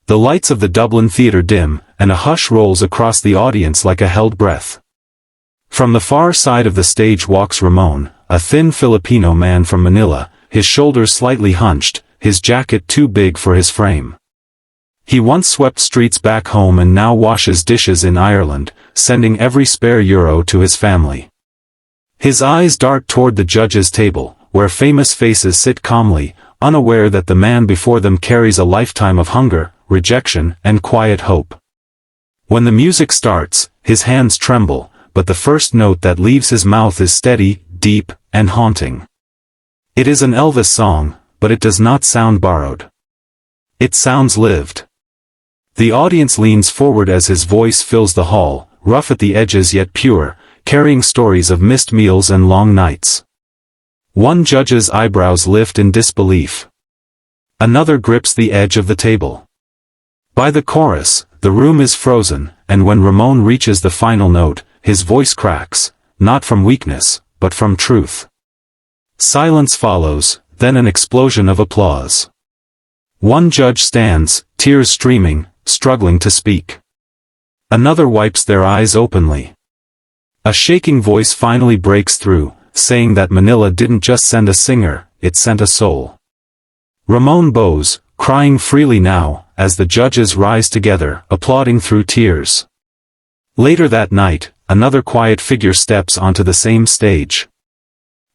The lights of the Dublin theatre dim, and a hush rolls across the audience like a held breath. From the far side of the stage walks Ramon, a thin Filipino man from Manila, his shoulders slightly hunched, his jacket too big for his frame. He once swept streets back home and now washes dishes in Ireland, sending every spare euro to his family. His eyes dart toward the judges' table, where famous faces sit calmly, unaware that the man before them carries a lifetime of hunger, rejection, and quiet hope. When the music starts, his hands tremble, but the first note that leaves his mouth is steady, deep, and haunting. It is an Elvis song, but it does not sound borrowed. It sounds lived. The audience leans forward as his voice fills the hall, rough at the edges yet pure, carrying stories of missed meals and long nights. One judge's eyebrows lift in disbelief. Another grips the edge of the table. By the chorus, the room is frozen, and when Ramon reaches the final note, his voice cracks, not from weakness, but from truth. Silence follows, then an explosion of applause. One judge stands, tears streaming, struggling to speak. Another wipes their eyes openly. A shaking voice finally breaks through, saying that Manila didn't just send a singer, it sent a soul. Ramon bows, crying freely now, as the judges rise together, applauding through tears. Later that night, another quiet figure steps onto the same stage.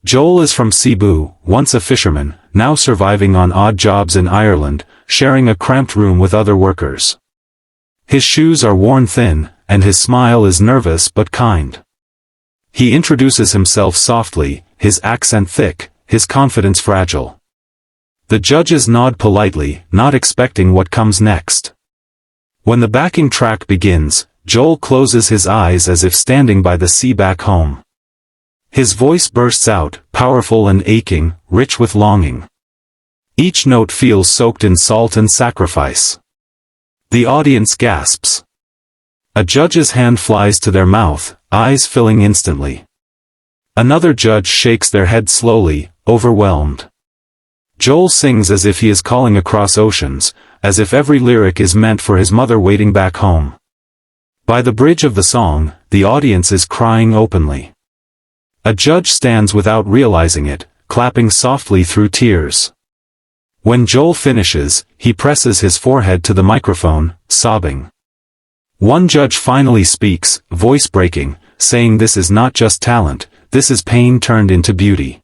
Joel is from Cebu, once a fisherman, now surviving on odd jobs in Ireland, sharing a cramped room with other workers. His shoes are worn thin, and his smile is nervous but kind. He introduces himself softly, his accent thick, his confidence fragile. The judges nod politely, not expecting what comes next. When the backing track begins, Joel closes his eyes as if standing by the sea back home. His voice bursts out, powerful and aching, rich with longing. Each note feels soaked in salt and sacrifice. The audience gasps. A judge's hand flies to their mouth, eyes filling instantly. Another judge shakes their head slowly, overwhelmed. Joel sings as if he is calling across oceans, as if every lyric is meant for his mother waiting back home. By the bridge of the song, the audience is crying openly. A judge stands without realizing it, clapping softly through tears. When Joel finishes, he presses his forehead to the microphone, sobbing. One judge finally speaks, voice breaking, saying this is not just talent, this is pain turned into beauty.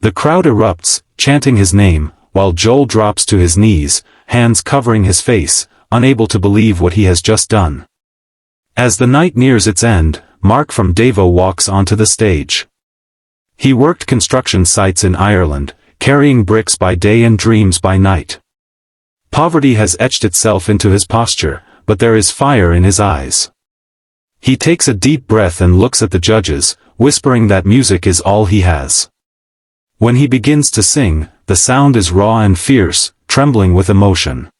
The crowd erupts, chanting his name, while Joel drops to his knees, hands covering his face, unable to believe what he has just done. As the night nears its end, Mark from Davao walks onto the stage. He worked construction sites in Ireland, carrying bricks by day and dreams by night. Poverty has etched itself into his posture, but there is fire in his eyes. He takes a deep breath and looks at the judges, whispering that music is all he has. When he begins to sing, the sound is raw and fierce, trembling with emotion.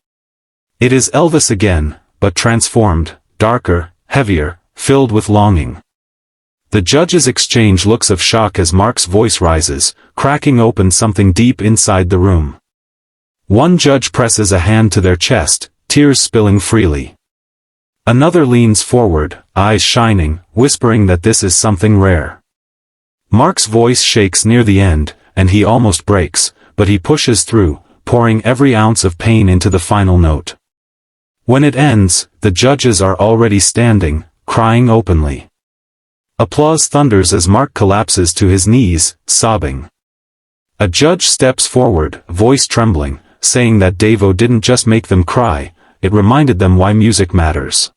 It is Elvis again, but transformed, darker, heavier, filled with longing. The judges exchange looks of shock as Mark's voice rises, cracking open something deep inside the room. One judge presses a hand to their chest, tears spilling freely. Another leans forward, eyes shining, whispering that this is something rare. Mark's voice shakes near the end, and he almost breaks, but he pushes through, pouring every ounce of pain into the final note. When it ends, the judges are already standing, crying openly. Applause thunders as Mark collapses to his knees, sobbing. A judge steps forward, voice trembling, saying that Davao didn't just make them cry, it reminded them why music matters.